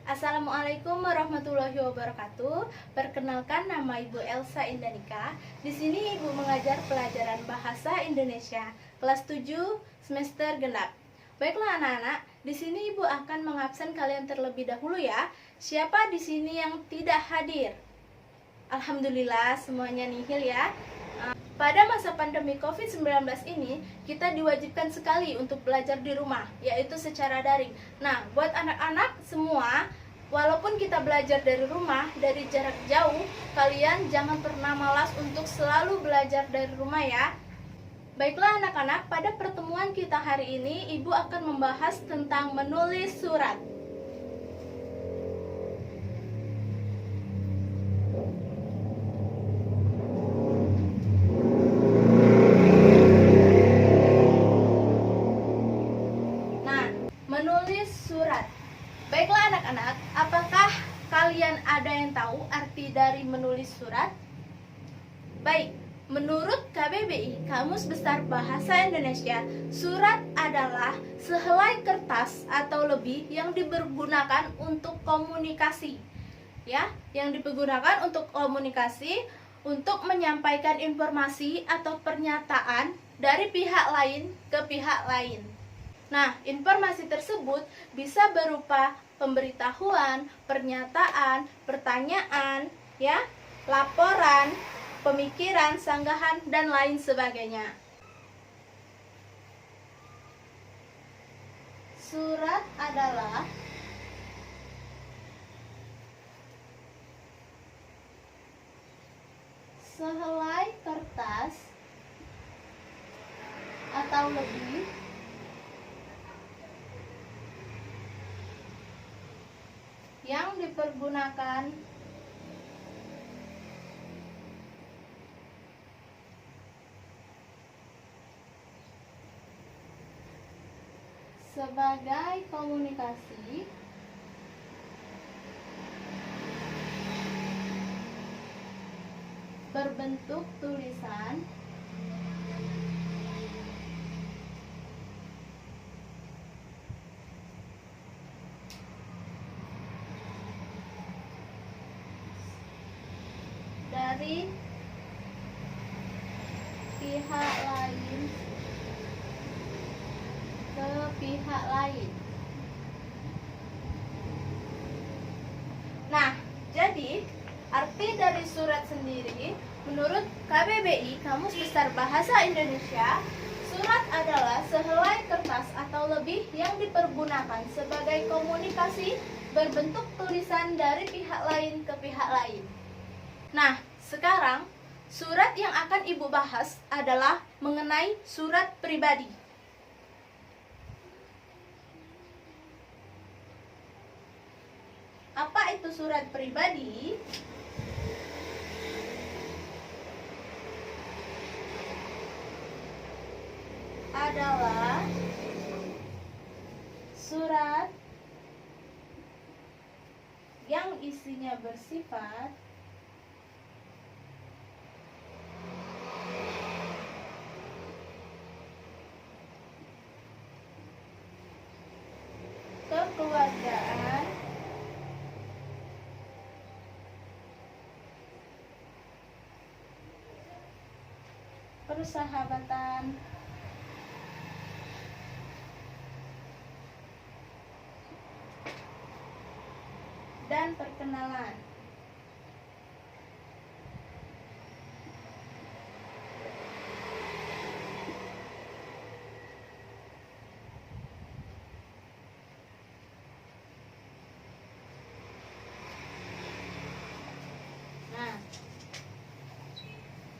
Assalamualaikum warahmatullahi wabarakatuh. Perkenalkan, nama Ibu Elsa Indanika. Di sini Ibu mengajar pelajaran Bahasa Indonesia kelas 7 semester genap. Baiklah anak-anak, di sini Ibu akan mengabsen kalian terlebih dahulu ya. Siapa di sini yang tidak hadir? Alhamdulillah semuanya nihil ya. Pada masa pandemi COVID-19 ini, kita diwajibkan sekali untuk belajar di rumah, yaitu secara daring. Nah, buat anak-anak semua, walaupun kita belajar dari rumah, dari jarak jauh, kalian jangan pernah malas untuk selalu belajar dari rumah ya. Baiklah anak-anak, pada pertemuan kita hari ini, Ibu akan membahas tentang menulis surat. Menulis surat. Baiklah anak-anak, apakah kalian ada yang tahu arti dari menulis surat? Baik, menurut KBBI, Kamus Besar Bahasa Indonesia, surat adalah sehelai kertas atau lebih yang dipergunakan untuk komunikasi. Ya, yang dipergunakan untuk komunikasi, untuk menyampaikan informasi atau pernyataan dari pihak lain ke pihak lain. Nah, informasi tersebut bisa berupa pemberitahuan, pernyataan, pertanyaan, ya, laporan, pemikiran, sanggahan, dan lain sebagainya. Surat adalah sehelai kertas atau lebih yang dipergunakan sebagai komunikasi berbentuk tulisan dari pihak lain ke pihak lain. Nah, jadi arti dari surat sendiri menurut KBBI, Kamus Besar Bahasa Indonesia, surat adalah sehelai kertas atau lebih yang dipergunakan sebagai komunikasi berbentuk tulisan dari pihak lain ke pihak lain. Nah, sekarang surat yang akan Ibu bahas adalah mengenai surat pribadi. Apa itu surat pribadi? Adalah surat yang isinya bersifat kekeluargaan, persahabatan, dan perkenalan.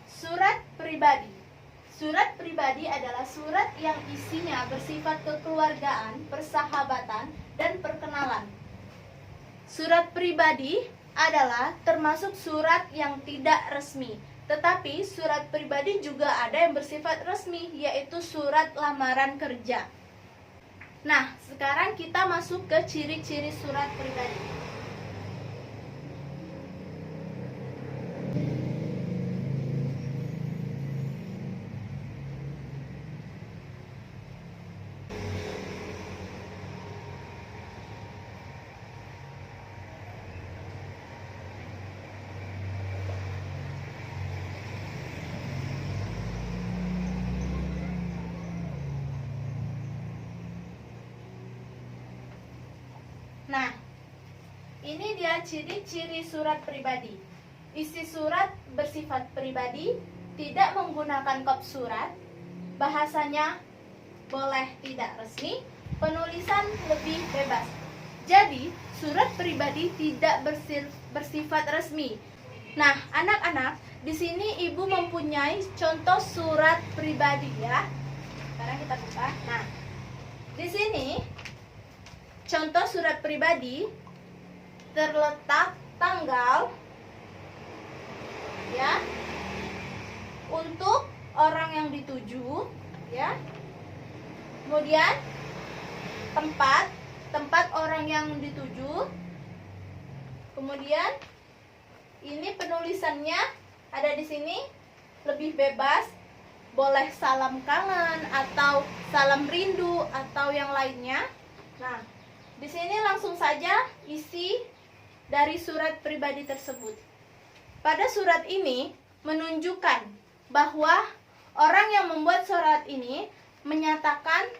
Surat pribadi. Surat pribadi adalah surat yang isinya bersifat kekeluargaan, persahabatan, dan perkenalan. Surat pribadi adalah termasuk surat yang tidak resmi. Tetapi surat pribadi juga ada yang bersifat resmi, yaitu surat lamaran kerja. Nah, sekarang kita masuk ke ciri-ciri surat pribadi. Nah, ini dia ciri-ciri surat pribadi. Isi surat bersifat pribadi, tidak menggunakan kop surat, bahasanya boleh tidak resmi, penulisan lebih bebas. Jadi, surat pribadi tidak bersifat resmi. Nah, anak-anak, di sini ibu mempunyai contoh surat pribadi ya. Sekarang kita buka. Nah, di sini contoh surat pribadi terletak tanggal ya untuk orang yang dituju ya. Kemudian tempat orang yang dituju. Kemudian ini penulisannya ada di sini lebih bebas, boleh salam kangen atau salam rindu atau yang lainnya. Nah, di sini langsung saja isi dari surat pribadi tersebut. Pada surat ini menunjukkan bahwa orang yang membuat surat ini menyatakan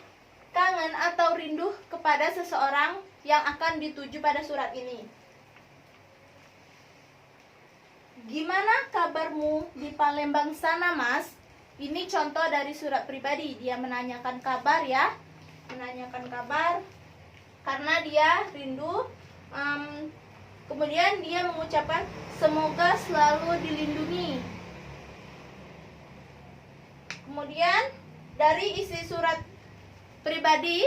kangen atau rindu kepada seseorang yang akan dituju pada surat ini. Gimana kabarmu di Palembang sana, Mas? Ini contoh dari surat pribadi. Dia menanyakan kabar ya. Menanyakan kabar karena dia rindu. Kemudian dia mengucapkan semoga selalu dilindungi. Kemudian dari isi surat pribadi,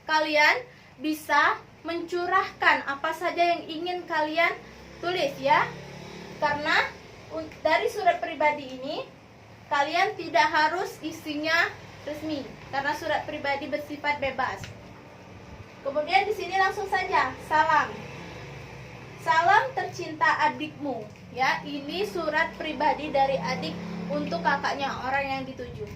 kalian bisa mencurahkan apa saja yang ingin kalian tulis ya. Karena dari surat pribadi ini kalian tidak harus isinya resmi, karena surat pribadi bersifat bebas. Kemudian di sini langsung saja salam. Salam tercinta adikmu ya. Ini surat pribadi dari adik untuk kakaknya, orang yang dituju.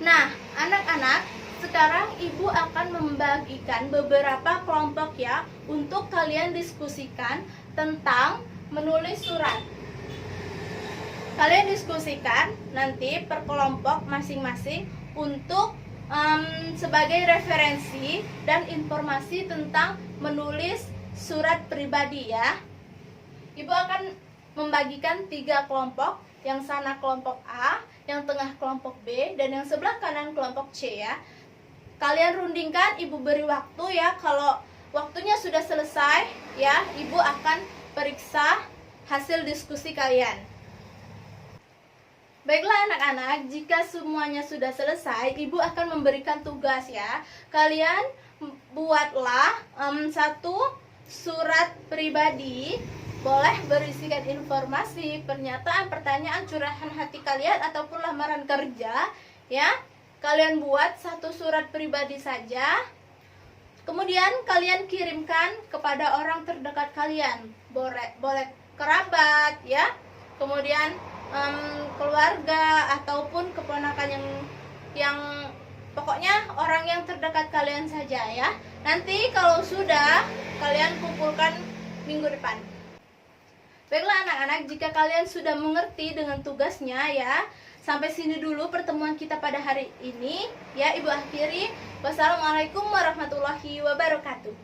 Nah, anak-anak, sekarang ibu akan membagikan beberapa kelompok ya untuk kalian diskusikan tentang menulis surat. Kalian diskusikan nanti per kelompok masing-masing untuk sebagai referensi dan informasi tentang menulis surat pribadi ya. Ibu akan membagikan 3 kelompok, yang sana kelompok A, yang tengah kelompok B, dan yang sebelah kanan kelompok C ya. Kalian rundingkan, ibu beri waktu ya. Kalau waktunya sudah selesai ya, ibu akan periksa hasil diskusi kalian. Baiklah anak-anak, jika semuanya sudah selesai, ibu akan memberikan tugas ya. Kalian buatlah satu surat pribadi, boleh berisikan informasi, pernyataan, pertanyaan, curahan hati kalian ataupun lamaran kerja ya. Kalian buat satu surat pribadi saja. Kemudian kalian kirimkan kepada orang terdekat kalian. Boleh kerabat ya. Kemudian keluarga ataupun keponakan yang pokoknya orang yang terdekat kalian saja ya. Nanti kalau sudah, kalian kumpulkan minggu depan. Baiklah anak-anak, jika kalian sudah mengerti dengan tugasnya ya, sampai sini dulu pertemuan kita pada hari ini ya. Ibu akhiri, wassalamualaikum warahmatullahi wabarakatuh.